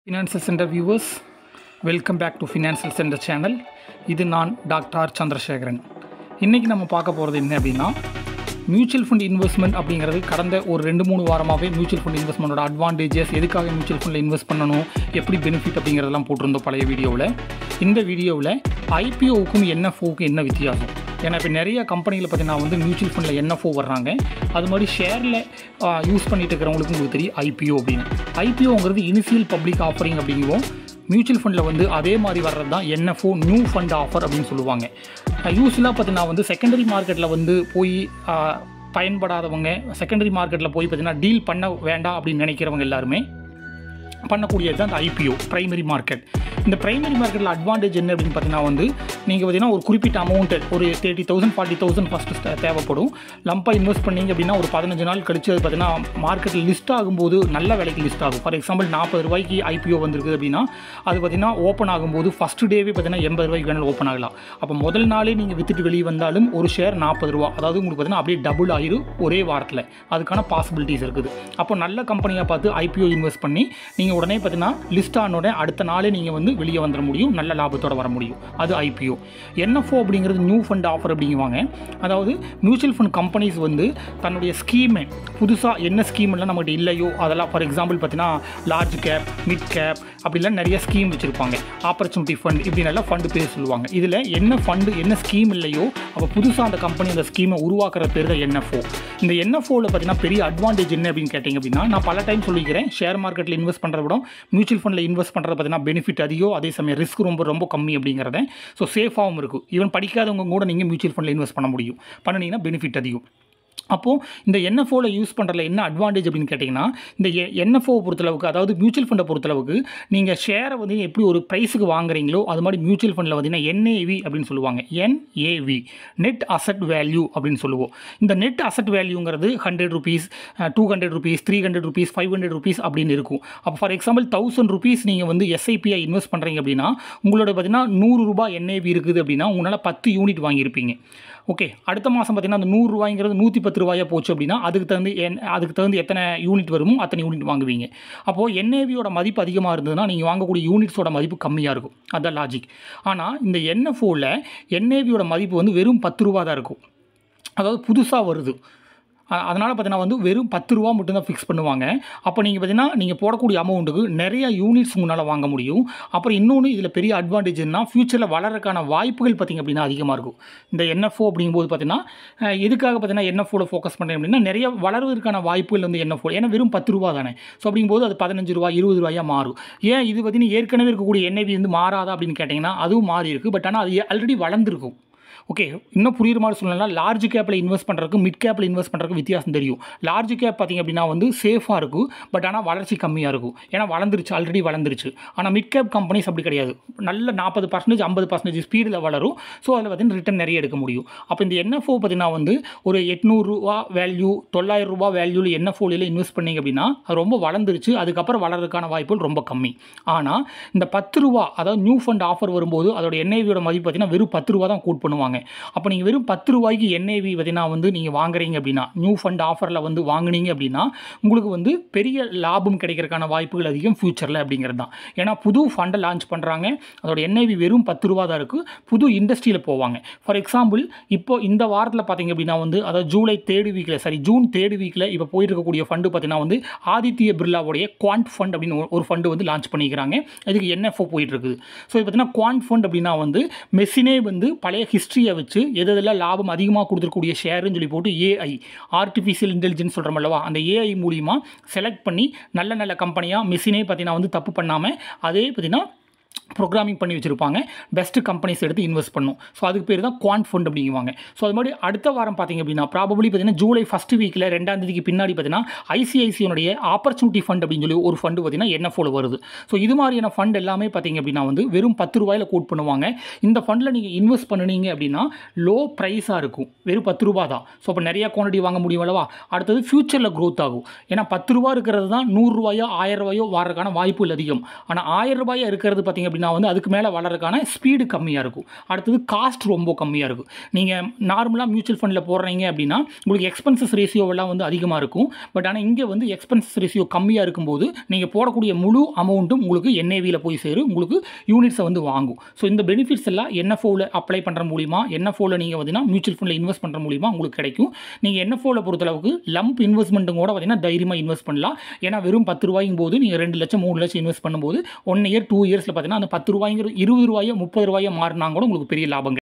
Financial Center viewers, welcome back to Financial Center channel. இது நான் doctor Chandrasekaran. இன்றைக்கி நம்ம பார்க்க போகிறது என்ன அப்படின்னா, மியூச்சுவல் ஃபண்ட் இன்வெஸ்ட்மெண்ட் அப்படிங்கிறது கடந்த ஒரு 2-3 வாரமாகவே மியூச்சுவல் ஃபண்ட் இன்வெஸ்ட்மெண்ட்டோட அட்வான்டேஜஸ், எதுக்காக மியூச்சுவல் ஃபண்டில் இன்வெஸ்ட் பண்ணணும், எப்படி பெனிஃபிட் அப்படிங்கிறதெல்லாம் போட்டிருந்தோம் பழைய வீடியோவில். இந்த வீடியோவில் ஐபிஓவுக்கும் என்எஃப்ஓவுக்கும் என்ன வித்தியாசம், ஏன்னா இப்போ நிறைய கம்பெனியில் பார்த்தீங்கன்னா மியூச்சுவல் ஃபண்டில் என்எஃப்ஓ வர்றாங்க, அது மாதிரி ஷேரில் யூஸ் பண்ணிட்டு இருக்கிறவங்களுக்கும் உங்களுக்கு தெரியும் ஐபிஓ அப்படின்னு. ஐபிஓங்கிறது இனிஷியல் பப்ளிக் ஆஃபரிங் அப்படிங்குவோம். மியூச்சுவல் ஃபண்டில் அதே மாதிரி வர்றது தான் என்எஃப்ஓ, நியூ ஃபண்ட் ஆஃபர் அப்படின்னு சொல்லுவாங்க. யூஸ்வலாக பார்த்தீங்கன்னா செகண்டரி மார்க்கெட்டில் போய் பயன்படாதவங்க, செகண்டரி மார்க்கெட்டில் போய் பார்த்தீங்கன்னா டீல் பண்ண வேண்டாம் அப்படின்னு நினைக்கிறவங்க எல்லாருமே பண்ணக்கூடியது தான் இந்த ஐபிஓ, ப்ரைமரி மார்க்கெட். இந்த ப்ரைமரி மார்க்கெட்டில் அட்வான்டேஜ் என்ன அப்படின்னு பார்த்தீங்கன்னா நீங்கள் பார்த்தீங்கன்னா ஒரு குறிப்பிட்ட அமௌண்ட்டு ஒரு 30,000 40,000 ஃபஸ்ட்டு தேவைப்படும். லம்பாக இன்வெஸ்ட் பண்ணிங்க அப்படின்னா ஒரு 15 நாள் கழிச்சு அது பார்த்தீங்கன்னா மார்க்கெட்டில் லிஸ்ட் ஆகும்போது நல்ல விலைக்கு லிஸ்ட் ஆகும். ஃபார் எக்ஸாம்பிள் 40 ரூபாய்க்கு ஐபிஓ வந்திருக்குது அப்படின்னா அது பார்த்தீங்கன்னா ஓப்பன் ஆகும்போது ஃபஸ்ட்டு டேவே பார்த்தீங்கன்னா 80 ரூபாய்க்கு வேணாலும் ஓப்பன் ஆகலாம். அப்போ முதல் நாளே நீங்கள் வித்துட்டு வெளியே வந்தாலும் ஒரு ஷேர் 40 ரூபா, அதாவது உங்களுக்கு பார்த்தீங்கன்னா அப்படியே டபுள் ஆயிரும் ஒரே வாரத்தில். அதுக்கான பாசிபிலிட்டிஸ் இருக்குது. அப்போ நல்ல கம்பெனியாக பார்த்து ஐபிஓ இன்வெஸ்ட் பண்ணி நீங்கள் உடனே பார்த்தீங்கன்னா லிஸ்ட் ஆன உடனே அடுத்த நாளே நீங்கள் வெளியே வந்துட முடியும், நல்ல லாபத்தோடு வர முடியும். அது ஐபிஓ. என்எஃப்ஓ அப்படிங்கிறது நியூ ஃபண்ட் ஆஃபர் அப்படிங்குவாங்க. அதாவது மியூச்சுவல் ஃபண்ட் கம்பெனிஸ் தன்னுடைய ஸ்கீமை புதுசாக என்ன ஸ்கீம்லாம் நம்மகிட்ட இல்லையோ அதெல்லாம், ஃபார் எக்ஸாம்பிள் பார்த்தீங்கன்னா லார்ஜ் கேப், மிட் கேப் அப்படிலாம் நிறைய ஸ்கீம் வச்சுருப்பாங்க. ஆப்பர்ச்சுனிட்டி ஃபண்ட் இப்படி நல்லா ஃபண்டு பேர் சொல்லுவாங்க. இதில் என்ன ஃபண்டு என்ன ஸ்கீம் இல்லையோ அப்போ புதுசாக அந்த கம்பெனி அந்த ஸ்கீமை உருவாக்குற பேர் தான் என்எஃப்ஓ. இந்த என்எஃப்ஓவில் பார்த்தீங்கன்னா பெரிய அட்வான்டேஜ் என்ன அப்படின்னு கேட்டிங்க அப்படின்னா, நான் பல டைம் சொல்லிக்கிறேன், ஷேர் மார்க்கெட்டில் இன்வெஸ்ட் பண்ணுறத விட மியூச்சுவல் ஃபண்டில் இன்வெஸ்ட் பண்ணுறது பார்த்தீங்கன்னா பெனிஃபிட் அதிகம், அதே சமயம் ரிஸ்க் ரொம்ப கம்மி அப்படிங்கிறத. ஸோ சேஃபாகவும் இருக்கும். ஈவன் படிக்காதவங்க கூட நீங்கள் மியூச்சுவல் ஃபண்டில் இன்வெஸ்ட் பண்ண முடியும். பண்ணினீங்கன்னா பெனிஃபிட் அதிகம். அப்போது இந்த என்எஃப்ஓவில் யூஸ் பண்ணுறதுல என்ன அட்வான்டேஜ் அப்படின்னு கேட்டிங்கன்னா, இந்த என்எஃப்ஓவை பொறுத்தளவுக்கு, அதாவது மியூச்சுவல் ஃபண்டை பொறுத்தளவுக்கு நீங்கள் ஷேரை எப்படி ஒரு ப்ரைஸுக்கு வாங்குறீங்களோ அது மாதிரி மியூச்சுவல் ஃபண்டில் பார்த்தீங்கன்னா என்ஏவி அப்படின்னு சொல்லுவாங்க. என்ஏவி, நெட் அசட் வேல்யூ அப்படின்னு சொல்லுவோம். இந்த நெட் அசட் வேல்யூங்கிறது 100 ரூபீஸ், 200 ரூபீஸ், 300 ரூபீஸ், 500 ரூபீஸ் அப்படின்னு இருக்கும். அப்போ ஃபார் எக்ஸாம்பிள் 1000 ரூபீஸ் நீங்கள் எஸ்ஐபிஐ இன்வெஸ்ட் பண்ணுறீங்க அப்படின்னா உங்களோட பார்த்தீங்கன்னா 100 ரூபாய் என்ஏவி இருக்குது அப்படின்னா உங்களால் 10 யூனிட் வாங்கியிருப்பீங்க. ஓகே, அடுத்த மாதம் பார்த்தீங்கன்னா அந்த 100 ரூபாய்ங்கிறது 110 ரூபாயாக போச்சு அப்படின்னா அதுக்கு தகுந்து எத்தனை யூனிட் வருமோ அத்தனை யூனிட் வாங்குவீங்க. அப்போது என்ஏவியோட மதிப்பு அதிகமாக இருந்ததுன்னா நீங்கள் வாங்கக்கூடிய யூனிட்ஸோட மதிப்பு கம்மியாக இருக்கும். அதுதான் லாஜிக். ஆனால் இந்த என்எஃப்ஓவில் என்ஏவியோட மதிப்பு வெறும் 10 ரூபா தான் இருக்கும். அதாவது புதுசாக வருது. அதனால் பார்த்தீங்கன்னா வெறும் 10 ரூபா மட்டும்தான் ஃபிக்ஸ் பண்ணுவாங்க. அப்போ நீங்கள் பார்த்தீங்கன்னா நீங்கள் போடக்கூடிய அமௌண்ட்டுக்கு நிறைய யூனிட்ஸ் உங்களால் வாங்க முடியும். அப்புறம் இன்னொன்று இதில் பெரிய அட்வான்டேஜ் என்ன, ஃபியூச்சரில் வளர்றதுக்கான வாய்ப்புகள் பார்த்திங்க அப்படின்னா அதிகமாக இருக்கும். இந்த என்எஃப்ஓ அப்படிங்கும்போது பார்த்தீங்கன்னா எதுக்காக பார்த்தீங்கன்னா என்எஃப்ஓவில் ஃபோக்கஸ் பண்ணுறேன் அப்படின்னா நிறைய வளர்வதற்கான வாய்ப்புகள் என்எஃப்ஓ, ஏன்னா வெறும் 10 ரூபா தானே. ஸோ அப்படிங்கும்போது அது 15 ரூபா 20 ரூபாயாக மாறும். ஏன் இது பார்த்தீங்கன்னா ஏற்கனவே இருக்கக்கூடிய என்ஏவி மாறாதா அப்படின்னு கேட்டிங்கன்னா அதுவும் மாறி இருக்குது. பட் ஆனால் அது ஆல்ரெடி வளர்ந்துருக்கும். ஓகே, இன்னும் புரியுற மாதிரி சொல்லலாம். லார்ஜ் கேப்பில் இன்வெஸ்ட் பண்ணுறதுக்கு மிட் கேப்பில் இன்வெஸ்ட் பண்ணுறதுக்கு வித்தியாசம் தெரியும். லார்ஜ் கேப் பார்த்திங்க அப்படின்னா சேஃபாக இருக்கும், பட் ஆனால் வளர்ச்சி கம்மியாக இருக்கும், ஏன்னா வளர்ந்துருச்சு, ஆல்ரெடி வளர்ந்துருச்சு. ஆனால் மிட் கேப் கம்பெனிஸ் அப்படி கிடையாது, நல்ல 40% 50% ஸ்பீடில் வளரும். ஸோ அதில் பார்த்தீங்கன்னா ரிட்டர்ன் நிறைய எடுக்க முடியும். அப்போ இந்த என்எஃப்ஓ பார்த்தீங்கன்னா ஒரு 800 ரூபா வேல்யூ, 900 ரூபா வேல்யூவில் என்எஃப்ஓவில் இன்வெஸ்ட் பண்ணிங்க அப்படின்னா அது ரொம்ப வளர்ந்துருச்சு. அதுக்கப்புறம் வளர்றதுக்கான வாய்ப்புகள் ரொம்ப கம்மி. ஆனால் இந்த 10 ரூபா, அதாவது நியூ ஃபண்ட் ஆஃபர் வரும்போது அதோட என்ஏவியோட மதிப்பு பார்த்தீங்கன்னா வெறும் 10 ரூபா தான் கோட் பண்ணுவாங்க. அப்போ நீங்கள் வெறும் 10 ரூபாய்க்கு என்ஏவி பார்த்தீங்கன்னா நீங்கள் வாங்குறீங்க அப்படின்னா, நியூ ஃபண்ட் ஆஃபரில் வாங்குனீங்க அப்படின்னா உங்களுக்கு பெரிய லாபம் கிடைக்கிறதுக்கான வாய்ப்புகள் அதிகம் ஃபியூச்சரில் அப்படிங்கிறது தான். ஏன்னா புது ஃபண்டை லான்ச் பண்ணுறாங்க, அதோட என்ஏவி வெறும் 10 ரூபா தான் இருக்குது. புது இண்டஸ்ட்ரியில் போவாங்க. ஃபார் எக்ஸாம்பிள் இப்போ இந்த வாரத்தில் பார்த்தீங்க அப்படின்னா அதாவது ஜூன் 3rd வீக்கில் இப்போ போயிருக்கக்கூடிய ஃபண்டு பார்த்தீங்கன்னா ஆதித்ய பிர்லாவுடைய குவாண்ட் ஃபண்ட் அப்படின்னு ஒரு ஃபண்டு லான்ச் பண்ணிக்கிறாங்க. இதுக்கு என்எஃப்ஓ போயிட்டு இருக்குது. ஸோ இது பார்த்தீங்கன்னா குவாண்ட் ஃபண்ட் அப்படின்னா மெஷினே பழைய ஹிஸ்ட்ரியை வச்சு எதெல்லாம் லாபம் அதிகமாக கொடுத்துருக்கூடிய ஷேருன்னு சொல்லி போட்டு ஏஐ, ஆர்டிஃபிஷியல் இன்டெலிஜென்ஸ் சொல்கிறோம் அல்லவா, அந்த ஏஐ மூலிமா செலக்ட் பண்ணி நல்ல கம்பெனியாக மெஷினே பார்த்தீங்கன்னா தப்பு பண்ணாமல் அதே பார்த்தீங்கன்னா ப்ரோக்ராமிங் பண்ணி வச்சுருப்பாங்க. பெஸ்ட்டு கம்பெனிஸ் எடுத்து இன்வெஸ்ட் பண்ணும். ஸோ அதுக்கு பேர் தான் குவாண்ட் ஃபண்ட் அப்படிங்குவாங்க. ஸோ அது மாதிரி அடுத்த வாரம் பார்த்திங்க அப்படின்னா ப்ராபபிளி பார்த்தீங்கன்னா ஜூலை 1st வீக்கில் 2ஆம் தேதிக்கு பின்னாடி பார்த்தீங்கன்னா ஐசிஐசியோடைய ஆப்பர்ச்சுனிட்டி ஃபண்ட் அப்படின்னு சொல்லி ஒரு ஃபண்டு பார்த்தீங்கன்னா என்எஃப்ஓவில் வருது. ஸோ இது மாதிரியான ஃபண்ட் எல்லாமே பார்த்திங்க அப்படின்னா வெறும் 10 ரூபாயில் கோட் பண்ணுவாங்க. இந்த ஃபண்டில் நீங்கள் இன்வெஸ்ட் பண்ணினீங்க அப்படின்னா லோ ப்ரைஸாக இருக்கும், வெறும் 10 ரூபா தான். ஸோ அப்போ நிறையா குவான்டிட்டி வாங்க முடியும் அல்லவா. அடுத்தது ஃபியூச்சரில் க்ரோத் ஆகும். ஏன்னா 10 ரூபா இருக்கிறது தான் 100 ரூபாயோ 1000 ரூபாயோ வாரதுக்கான வாய்ப்புகள் அதிகம். ஆனால் 1000 ரூபாயாக இருக்கிறது பார்த்திங்க அப்படின்னா அப்படின்னா வந்து அதுக்கு மேலே வளர்றதுக்கான ஸ்பீடு கம்மியாக இருக்கும். அடுத்தது காஸ்ட் ரொம்ப கம்மியாக இருக்கும். நீங்கள் நார்மலாக மியூச்சுவல் ஃபண்டில் போடுறீங்க அப்படின்னா உங்களுக்கு எக்ஸ்பென்சஸ் ரேஷியோவெல்லாம் வந்து அதிகமாக இருக்கும். பட் ஆனால் இங்கே வந்து எக்ஸ்பென்சஸ் ரேஷியோ கம்மியாக இருக்கும்போது நீங்கள் போடக்கூடிய முழு அமௌண்ட்டும் உங்களுக்கு என்ஏவியில் போய் சேரும், உங்களுக்கு யூனிட்ஸை வந்து வாங்கும். ஸோ இந்த பெனிஃபிட்ஸ் எல்லாம் என்எஃப்ஓவில் அப்ளை பண்ணுற மூலிமா, என்எஃப்ஓவில் நீங்கள் பார்த்தீங்கன்னா மியூச்சுவல் ஃபண்டில் இன்வெஸ்ட் பண்ணுற மூலிமா உங்களுக்கு கிடைக்கும். நீங்கள் என்எஃப்ஓவில் பொறுத்தளவுக்கு லம்ப் இன்வெஸ்ட்மெண்ட்டும் கூட பார்த்தீங்கன்னா தைரியமாக இன்வெஸ்ட் பண்ணலாம். ஏன்னா வெறும் 10 ரூபாயும் போது நீங்கள் 2 லட்சம் 3 லட்சம் இன்வெஸ்ட் பண்ணும்போது 1 இயர் 2 இயர்ஸில் பார்த்தீங்கன்னா அந்த 10 ரூபாய்ங்கிற 20 ரூபாயோ 30 ரூபாயோ மாறினா கூட உங்களுக்கு பெரிய லாபம்.